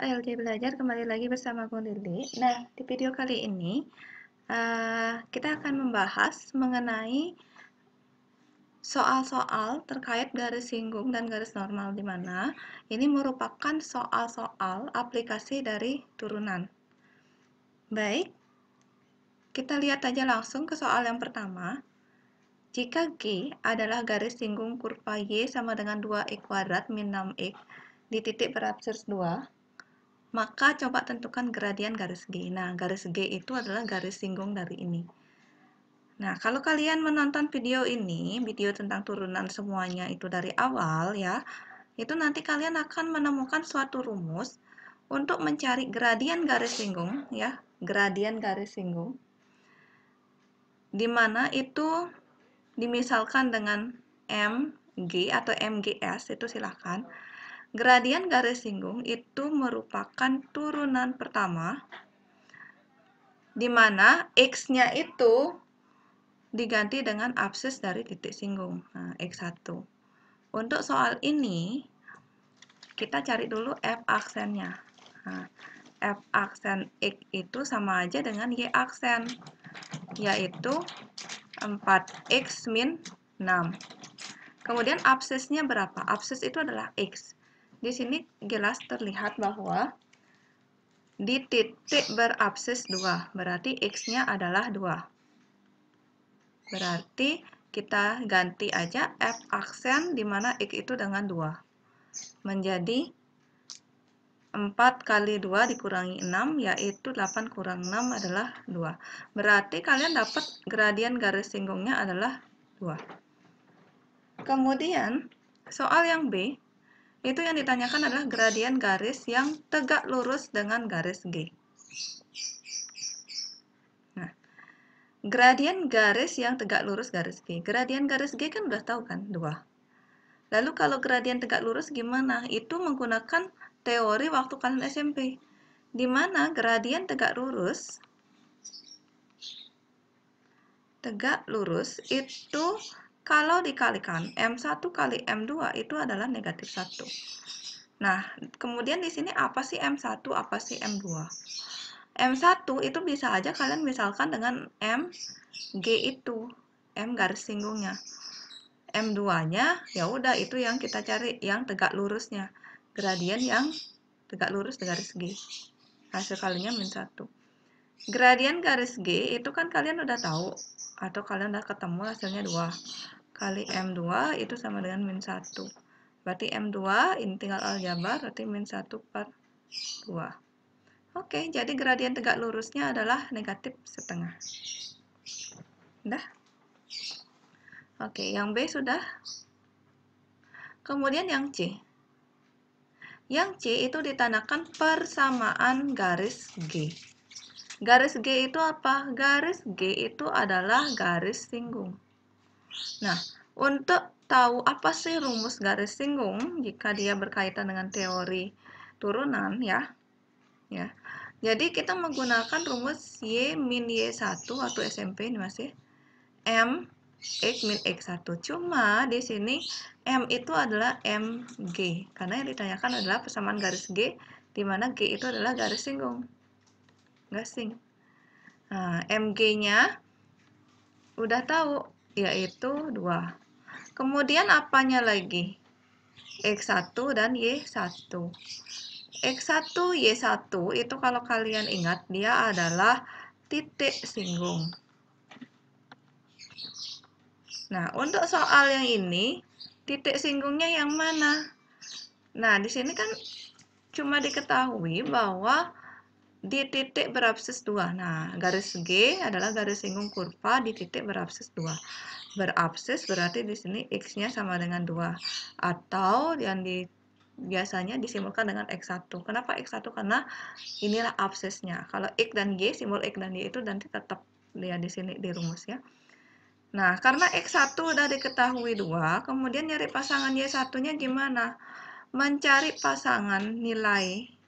LJ Belajar, kembali lagi bersama Bung Lili. Nah, di video kali ini kita akan membahas mengenai soal-soal terkait garis singgung dan garis normal, di mana ini merupakan soal-soal aplikasi dari turunan. Baik, kita lihat aja langsung ke soal yang pertama. Jika G adalah garis singgung kurva Y sama dengan 2x² min 6x di titik berabsis 2, maka coba tentukan gradian garis G. Nah, garis G itu adalah garis singgung dari ini. Nah, kalau kalian menonton video ini, video tentang turunan semuanya itu dari awal ya, itu nanti kalian akan menemukan suatu rumus untuk mencari gradian garis singgung ya, gradian garis singgung, di mana itu dimisalkan dengan MG atau MGS, itu silahkan. Gradian garis singgung itu merupakan turunan pertama, di mana X-nya itu diganti dengan absis dari titik singgung, nah, X1. Untuk soal ini, kita cari dulu F aksennya. Nah, F aksen X itu sama aja dengan Y aksen, yaitu 4X min 6. Kemudian absisnya berapa? Absis itu adalah X. Di sini jelas terlihat bahwa di titik berabsis 2, berarti X-nya adalah 2. Berarti kita ganti aja F aksen di mana X itu dengan 2. Menjadi 4 kali 2 dikurangi 6, yaitu 8 kurang 6 adalah 2. Berarti kalian dapat gradian garis singgungnya adalah 2. Kemudian, soal yang B, itu yang ditanyakan adalah gradian garis yang tegak lurus dengan garis G. Nah, gradian garis yang tegak lurus garis G. Gradian garis G kan udah tahu kan, 2. Lalu kalau gradian tegak lurus gimana? Itu menggunakan teori waktu kalian SMP. Di mana gradian tegak lurus itu kalau dikalikan M1 kali M2 itu adalah negatif 1. Nah, kemudian di sini apa sih M1, apa sih M2? M1 itu bisa aja kalian misalkan dengan MG itu, M garis singgungnya. M2-nya ya udah itu yang kita cari, yang tegak lurusnya. Gradian yang tegak lurus garis G. Hasil kalinya min 1. Gradian garis G itu kan kalian udah tahu, atau kalian udah ketemu hasilnya 2. Kali M2 itu sama dengan min 1. Berarti M2 ini tinggal aljabar, berarti min 1 per 2. Oke, jadi gradien tegak lurusnya adalah negatif setengah. Udah? Oke, yang B sudah. Kemudian yang C. Yang C itu ditandakan persamaan garis G. Garis G itu apa? Garis G itu adalah garis singgung. Nah, untuk tahu apa sih rumus garis singgung jika dia berkaitan dengan teori turunan ya. Jadi kita menggunakan rumus Y min Y1 waktu SMP ini masih M X min X1. Cuma di sini M itu adalah MG karena yang ditanyakan adalah persamaan garis G, di mana G itu adalah garis singgung. Gasing. Nah, MG-nya udah tahu, yaitu 2. Kemudian apanya lagi? X1 dan Y1. X1, Y1 itu kalau kalian ingat, dia adalah titik singgung. Nah, untuk soal yang ini, titik singgungnya yang mana? Nah, di sini kan cuma diketahui bahwa di titik berabsis 2. Nah, garis G adalah garis singgung kurva di titik berabsis 2. Berabsis berarti di sini X-nya sama dengan 2. Atau yang biasanya disimbolkan dengan X1. Kenapa X1? Karena inilah absisnya. Kalau X dan Y, simbol X dan Y itu nanti tetap dia di sini di rumus ya. Nah, karena X1 udah diketahui 2, kemudian nyari pasangan Y1-nya gimana? Mencari pasangan nilai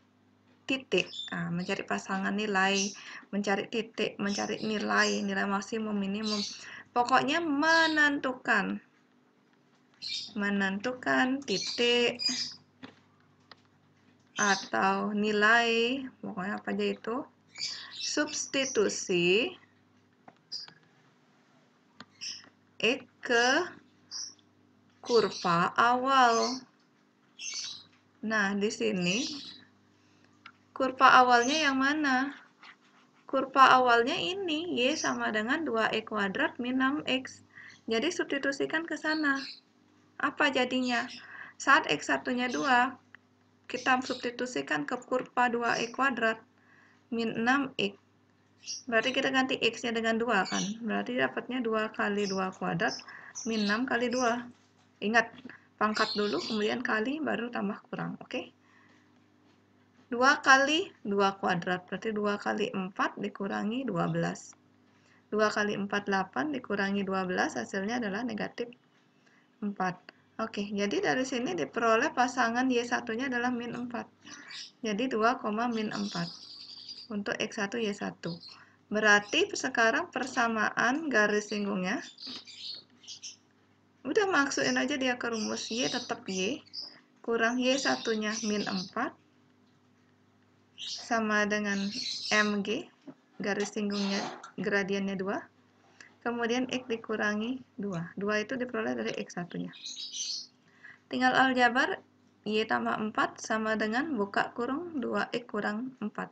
titik. Nah, mencari pasangan nilai, mencari titik, mencari nilai maksimum, minimum. Pokoknya menentukan titik atau nilai, pokoknya apa aja itu, substitusi X ke kurva awal. Nah, di sini kurva awalnya yang mana? Kurva awalnya ini, Y sama dengan 2X kuadrat min 6X. Jadi substitusikan ke sana. Apa jadinya? Saat X1-nya 2, kita substitusikan ke kurva 2X kuadrat min 6X. Berarti kita ganti X-nya dengan 2 kan? Berarti dapatnya 2 kali 2 kuadrat min 6 kali 2. Ingat, pangkat dulu, kemudian kali, baru tambah kurang. Oke? 2 kali 2 kuadrat, berarti 2 kali 4 dikurangi 12. 2 kali 4, 8 dikurangi 12, hasilnya adalah negatif 4. Oke, jadi dari sini diperoleh pasangan Y1-nya adalah min 4. Jadi 2, min 4 untuk X1, Y1. Berarti sekarang persamaan garis singgungnya, udah masukin aja dia ke rumus Y tetap Y, kurang Y1-nya min 4, sama dengan MG, garis singgungnya gradiennya 2, kemudian X dikurangi 2. 2 itu diperoleh dari X1-nya. Tinggal aljabar, Y tambah 4 sama dengan buka kurung 2X kurang 4.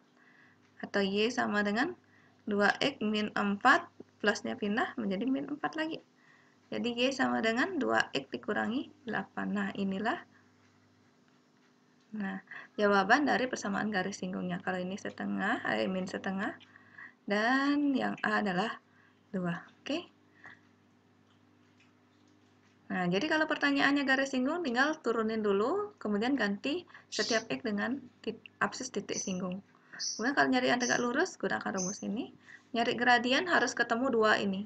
Atau Y sama dengan 2X min 4, plusnya pindah menjadi min 4 lagi. Jadi Y sama dengan 2X dikurangi 8. Nah, inilah jawaban dari persamaan garis singgungnya. Kalau ini setengah, min setengah, dan yang A adalah 2. Oke? Nah, jadi kalau pertanyaannya garis singgung, tinggal turunin dulu, kemudian ganti setiap X dengan absis titik singgung. Kemudian kalau nyari yang tegak lurus, gunakan rumus ini. Nyari gradien harus ketemu 2 ini.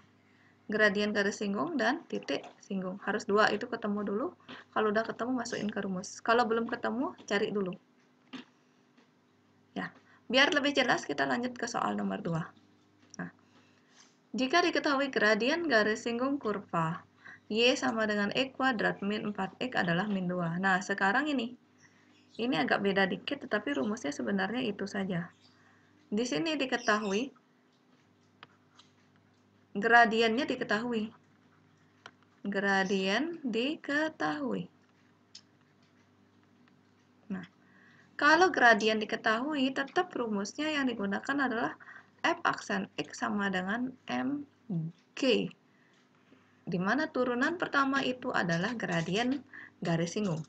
Gradien garis singgung dan titik singgung. Harus 2 itu ketemu dulu. Kalau udah ketemu, masukin ke rumus. Kalau belum ketemu, cari dulu. Ya, biar lebih jelas, kita lanjut ke soal nomor 2. Nah, jika diketahui gradien garis singgung kurva Y sama dengan X kuadrat min 4X adalah min 2. Nah, sekarang ini agak beda dikit, tetapi rumusnya sebenarnya itu saja. Di sini diketahui, gradiennya diketahui. Gradien diketahui. Nah, kalau gradien diketahui, tetap rumusnya yang digunakan adalah F aksen X sama dengan MG. Di mana turunan pertama itu adalah gradien garis singgung.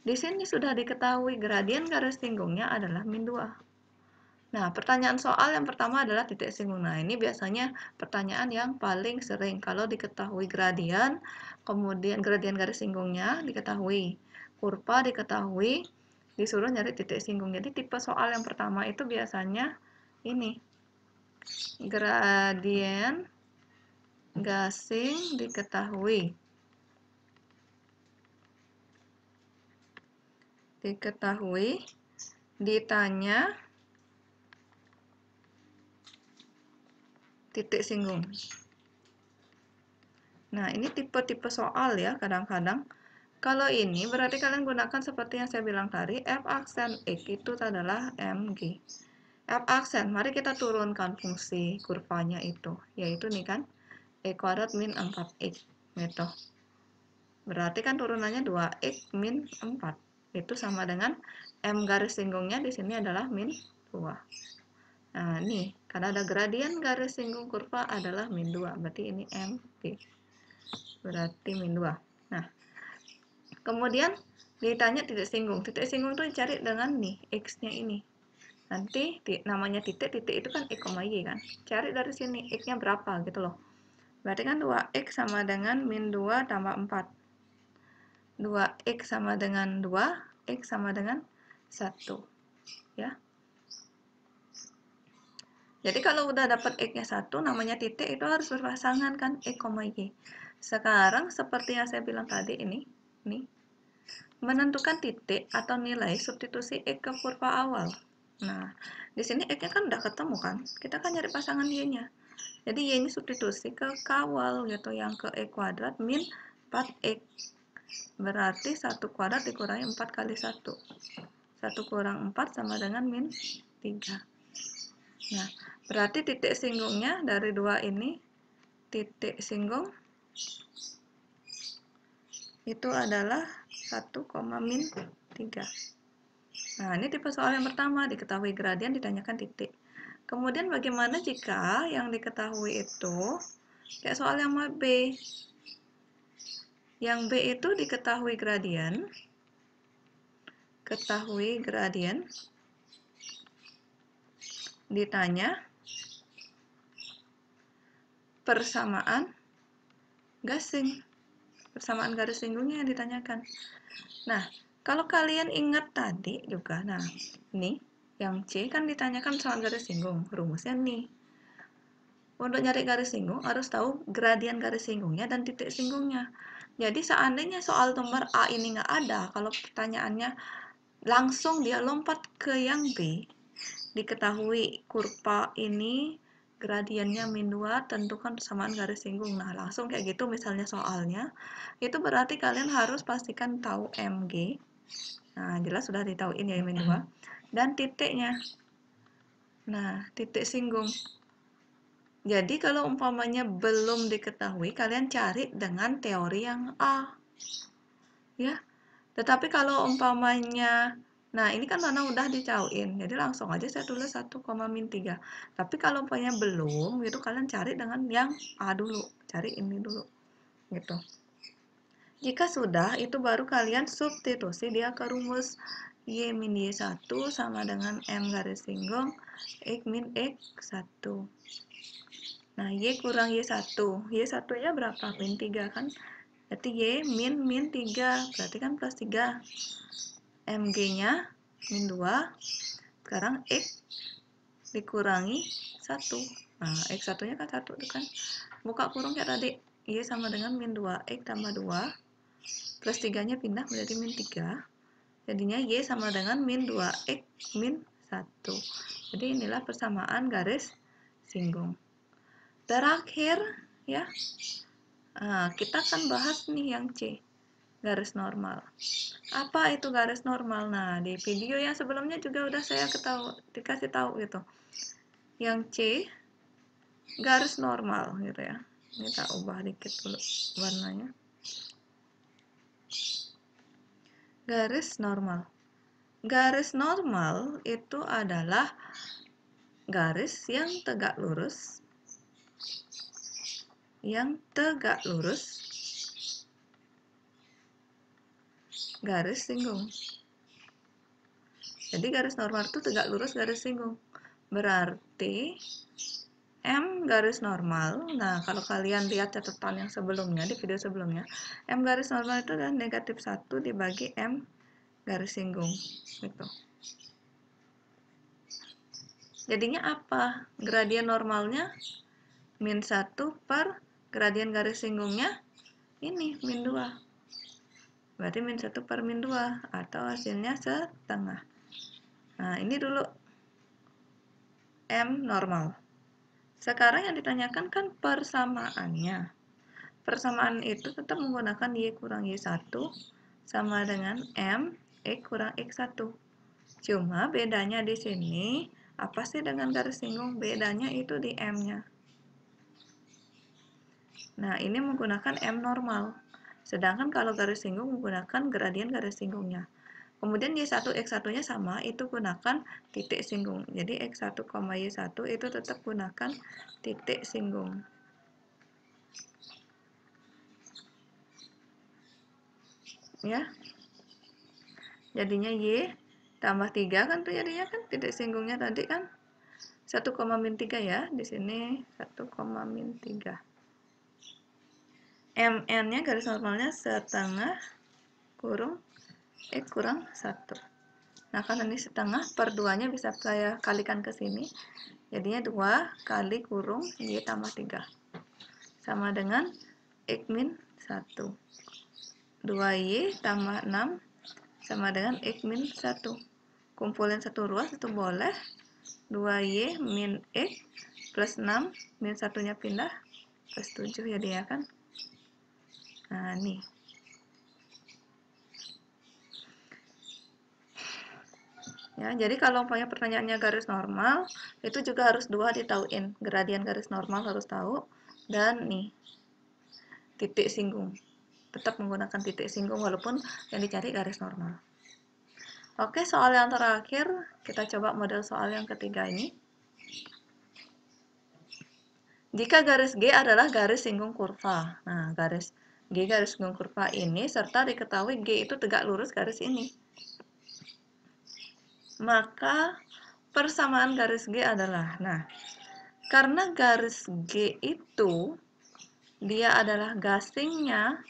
Di sini sudah diketahui gradien garis singgungnya adalah min 2. Nah, pertanyaan soal yang pertama adalah titik singgung. Nah, ini biasanya pertanyaan yang paling sering. Kalau diketahui gradien, kemudian gradien garis singgungnya diketahui, kurva diketahui, disuruh nyari titik singgung. Jadi tipe soal yang pertama itu biasanya ini, gradien gasing diketahui. Ditanya titik singgung. Nah, ini tipe-tipe soal ya, kadang-kadang. Kalau ini berarti kalian gunakan seperti yang saya bilang tadi, F aksen X itu adalah MG. F aksen, mari kita turunkan fungsi kurvanya itu, yaitu nih kan, X kuadrat min 4X, gitu. Berarti kan turunannya 2X min 4. Itu sama dengan M garis singgungnya di sini adalah min 2. Nah, nih, karena ada gradien garis singgung kurva adalah min 2. Berarti ini MG. Berarti min 2. Nah, kemudian ditanya titik singgung. Titik singgung itu dicari dengan nih, X-nya ini. Nanti namanya titik itu kan X, Y kan. Cari dari sini, X-nya berapa gitu loh. Berarti kan 2X sama dengan min 2 tambah 4. 2X sama dengan 2, X sama dengan 1. Ya. Jadi kalau udah dapat X-nya 1, namanya titik itu harus berpasangan kan, X, Y. Sekarang seperti yang saya bilang tadi ini, nih, menentukan titik atau nilai substitusi X ke kurva awal. Nah, di sini X-nya kan udah ketemu kan, kita kan nyari pasangan Y-nya. Jadi Y ini substitusi ke kawal gitu, yang ke X kuadrat min 4X. Berarti 1 kuadrat dikurangi 4 kali 1. 1 kurang 4 sama dengan min 3. Nah, berarti titik singgungnya dari 2 ini, titik singgung itu adalah 1, min 3. Nah, ini tipe soal yang pertama, diketahui gradien ditanyakan titik. Kemudian bagaimana jika yang diketahui itu kayak soal yang B? Yang B itu diketahui gradien, ditanya persamaan gasing, persamaan garis singgungnya yang ditanyakan. Nah, kalau kalian ingat tadi juga, nah ini yang C kan ditanyakan soal garis singgung, rumusnya nih. Untuk nyari garis singgung harus tahu gradien garis singgungnya dan titik singgungnya. Jadi seandainya soal nomor A ini nggak ada, kalau pertanyaannya langsung dia lompat ke yang B, diketahui kurva ini gradiennya min 2, tentukan persamaan garis singgung. Nah, langsung kayak gitu misalnya soalnya. Itu berarti kalian harus pastikan tahu MG. Nah, jelas sudah ditauin ya min 2. Dan titiknya. Nah, titik singgung. Jadi kalau umpamanya belum diketahui, kalian cari dengan teori yang A. Ya. Tetapi kalau umpamanya, nah ini kan mana udah dicauin, jadi langsung aja saya tulis 1, min 3. Tapi kalau umpamanya belum, gitu kalian cari dengan yang A dulu, cari ini dulu, gitu. Jika sudah, itu baru kalian substitusi dia ke rumus Y min Y1 sama dengan M garis singgung X min X1. Nah, Y kurang Y1. Y1-nya berapa? Min 3 kan? Berarti Y min 3. Berarti kan plus 3. MG-nya min 2. Sekarang X dikurangi 1. Nah, X1-nya kan 1 tuh kan. Buka kurung kayak tadi. Y sama dengan min 2. X tambah 2. Plus 3-nya pindah menjadi min 3. Jadinya Y sama dengan min 2X min 1. Jadi inilah persamaan garis singgung. Terakhir, ya, nah, kita akan bahas nih yang C, garis normal. Apa itu garis normal? Nah, di video yang sebelumnya juga udah saya dikasih tahu gitu. Yang C, garis normal gitu ya. Ini tak ubah dikit dulu warnanya. Garis normal. Garis normal itu adalah garis yang tegak lurus, garis singgung. Jadi garis normal itu tegak lurus garis singgung. Berarti M garis normal, nah kalau kalian lihat catatan yang sebelumnya, di video sebelumnya, M garis normal itu adalah negatif 1 dibagi M garis singgung. Gitu. Jadinya apa? Gradien normalnya min 1 per gradien garis singgungnya ini min 2. Berarti min 1 per min 2 atau hasilnya setengah. Nah, ini dulu M normal. Sekarang yang ditanyakan kan persamaannya. Persamaan itu tetap menggunakan Y kurang Y1 sama dengan M X kurang X1. Cuma bedanya di sini, apa sih dengan garis singgung? Bedanya itu di M-nya. Nah, ini menggunakan M normal. Sedangkan kalau garis singgung menggunakan gradien garis singgungnya. Kemudian Y1, X1-nya sama, itu gunakan titik singgung. Jadi X1, Y1 itu tetap gunakan titik singgung. Ya. Jadinya Y tambah 3 kan tuh jadinya kan titik singgungnya tadi kan 1, min 3 ya. Di sini 1, min 3. MN-nya garis normalnya setengah kurung X kurang 1. Nah, karena ini setengah, per 2-nya bisa saya kalikan ke sini. Jadinya 2 kali kurung Y tambah 3. Sama dengan X min 1. 2Y tambah 6 sama dengan X min 1. Kumpulin satu ruas, itu boleh. 2Y min X plus 6, min 1-nya pindah, plus 7 ya dia kan. Nah, nih. Ya, jadi kalau umpamanya pertanyaannya garis normal, itu juga harus 2 ditauin. Gradien garis normal harus tahu, dan nih, titik singgung. Tetap menggunakan titik singgung walaupun yang dicari garis normal. Oke, soal yang terakhir, kita coba model soal yang ketiga ini. Jika garis G adalah garis singgung kurva. Nah, garis G garis singgung kurva ini, serta diketahui G itu tegak lurus garis ini. Maka persamaan garis G adalah, nah, karena garis G itu dia adalah gasingnya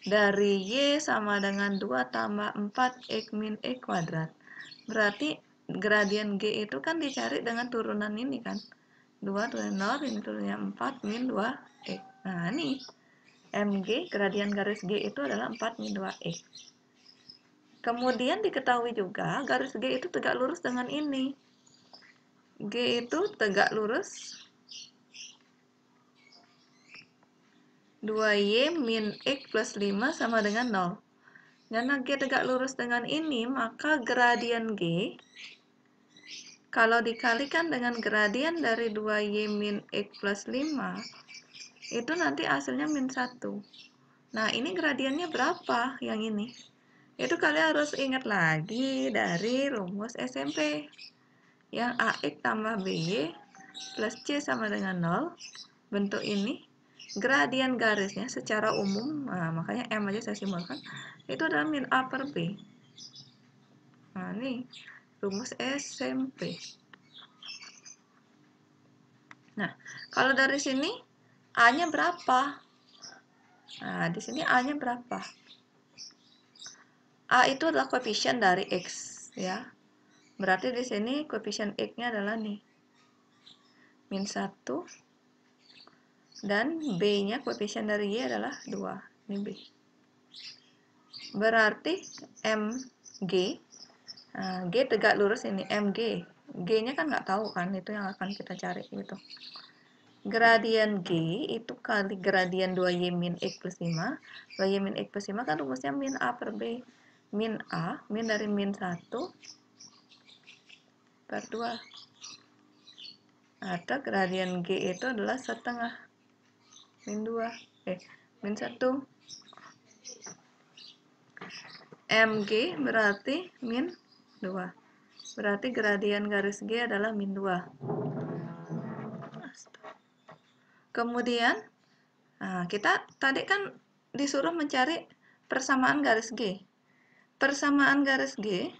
dari Y sama dengan 2 tambah 4X min X kuadrat. Berarti gradien G itu kan dicari dengan turunan ini kan. 2 turun 0, ini turunnya 4 min 2X. Nah, ini MG, gradien garis G itu adalah 4 min 2X. Kemudian diketahui juga garis G itu tegak lurus dengan ini. G itu tegak lurus 2Y min X plus 5 sama dengan 0. Karena G tegak lurus dengan ini, maka gradien G, kalau dikalikan dengan gradien dari 2Y min X plus 5, itu nanti hasilnya min 1. Nah, ini gradiennya berapa yang ini? Itu kalian harus ingat lagi dari rumus SMP. Yang AX tambah BY plus C sama dengan 0. Bentuk ini. Gradien garisnya secara umum, nah makanya M aja saya simbolkan, itu adalah min A per B. Nah, ini rumus SMP. Nah, kalau dari sini A-nya berapa? Nah, di sini A-nya berapa? A itu adalah koefisien dari X, ya. Berarti di sini koefisien X-nya adalah nih, min 1. Dan B-nya koefisien dari Y adalah 2. Ini B. Berarti MG, nah, G tegak lurus ini, MG. G-nya kan nggak tahu kan, itu yang akan kita cari gitu. Gradien G itu kali gradien 2Y min X plus 5. 2Y min X plus 5 kan rumusnya min A per B. Min A, min dari min 1 per 2. Atau gradien G itu adalah setengah min 2. Min 1. MG berarti min 2. Berarti gradien garis G adalah min 2. Kemudian, nah, kita tadi kan disuruh mencari persamaan garis G. Persamaan garis G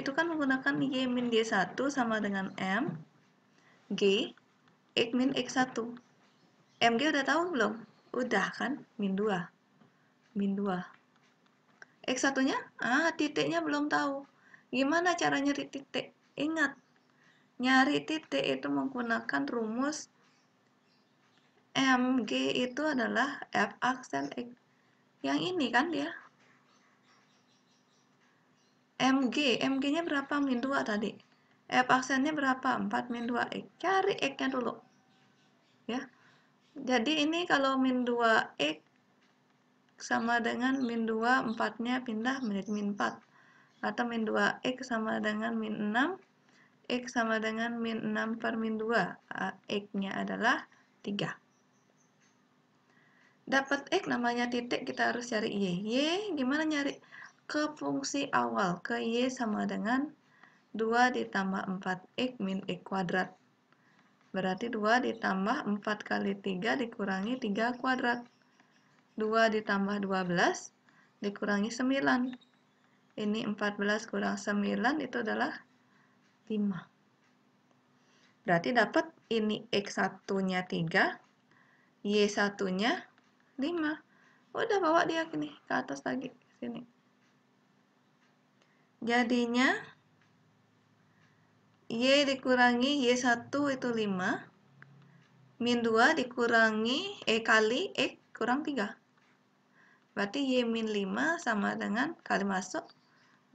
itu kan menggunakan Y min Y1 sama dengan M G X min X1. MG udah tahu belum? Udah kan? Min 2. Min 2. X1 nya? Titiknya belum tahu. Gimana cara nyari titik? Ingat, nyari titik itu menggunakan rumus MG itu adalah F aksen X. Yang ini kan dia. MG-nya berapa? Min 2 tadi. F aksennya berapa? 4 min 2X. Cari X-nya dulu. Ya. Jadi ini kalau min 2X sama dengan min 2, 4-nya pindah menjadi min 4. Atau min 2X sama dengan min 6, X sama dengan min 6 per min 2. X-nya adalah 3. Dapat X namanya titik, kita harus cari Y. Y gimana nyari? Ke fungsi awal, ke Y sama dengan 2 ditambah 4X min X kuadrat. Berarti 2 ditambah 4 kali 3 dikurangi 3 kuadrat. 2 ditambah 12 dikurangi 9. Ini 14 kurang 9 itu adalah 5. Berarti dapat ini X1-nya 3, Y1-nya 5. Udah bawa dia gini ke atas lagi sini. Jadinya Y dikurangi Y1 itu 5. Min 2 dikurangi kali X kurang 3. Berarti Y min 5 sama dengan kali masuk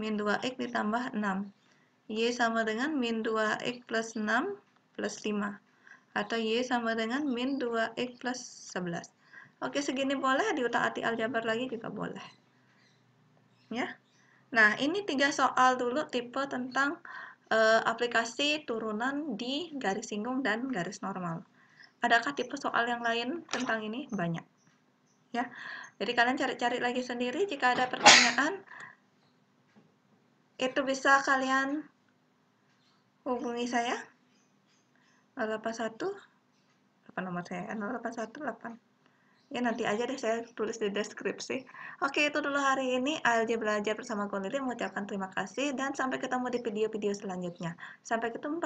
min 2X ditambah 6. Y sama dengan min 2X plus 6 plus 5. Atau Y sama dengan min 2X plus 11. Oke, segini boleh, diutak-atik aljabar lagi juga boleh. ya. Nah, ini 3 soal dulu tipe tentang aplikasi turunan di garis singgung dan garis normal. Adakah tipe soal yang lain tentang ini? Banyak. Ya. Jadi kalian cari-cari lagi sendiri, jika ada pertanyaan itu bisa kalian hubungi saya 081, apa nomor saya? 0818. Ya, nanti aja deh saya tulis di deskripsi. Oke, itu dulu hari ini Alja Belajar bersama Gonili mengucapkan terima kasih dan sampai ketemu di video-video selanjutnya. Sampai ketemu.